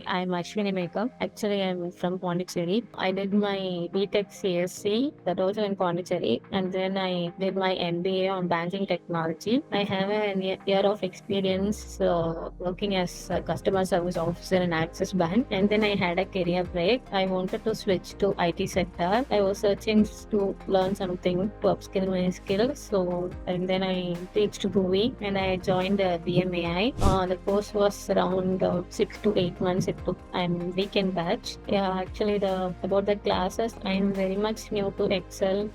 I'm Aswini makeup. Actually, I'm from Pondicherry. I did my BTech CSC, that also in Pondicherry, and then I did my MBA on banking technology. I have a year of experience working as a customer service officer in Axis Bank, and then I had a career break. I wanted to switch to IT sector. I was searching to learn something to upskill my skills. So, and then I reached GUVI and I joined BMAI. The course was around 6 to 8 months it took. I'm weekend batch. Yeah, actually about the classes, I'm very much new to Excel,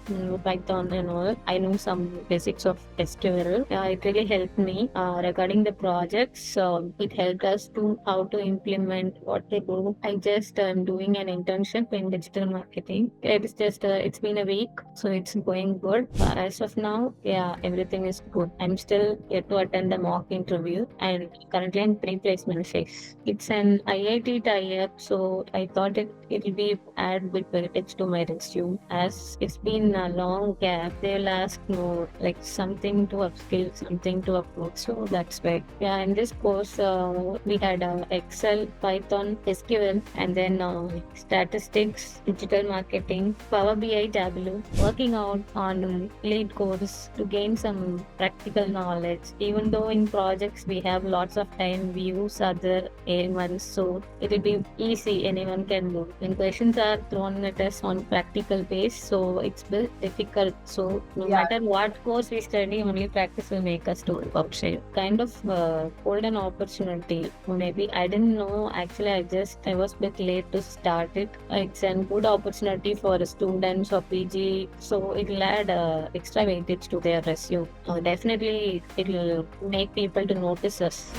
Python and all. I know some basics of SQL. It really helped me regarding the projects. It helped us to how to implement what they do. I just am doing an internship in digital marketing. It's just it's been a week, so it's going good. As of now, yeah, everything is good. I'm still yet to attend the mock interview and currently in pre-placement phase. It's an IIT tie-up, so I thought it'll be add with heritage to my resume. As it's been a long gap, they'll ask more like something to upskill, something to upload. So that's why. Yeah, in this course, we had Excel, Python, SQL, and then statistics, digital marketing, Power BI, Tableau. Working out on lead course to gain some practical knowledge. Even though in projects we have lots of time, we use other elements, so it will be easy. Anyone can do. When questions are thrown at us on practical base, so it's a bit difficult. So no matter what course we study, only practice will make us do outside. Kind of golden opportunity. Maybe I didn't know. Actually, I was a bit late to start it. It's a good opportunity for students or PG, so it will add extra weightage to their resume. Definitely, it will make people to notice us.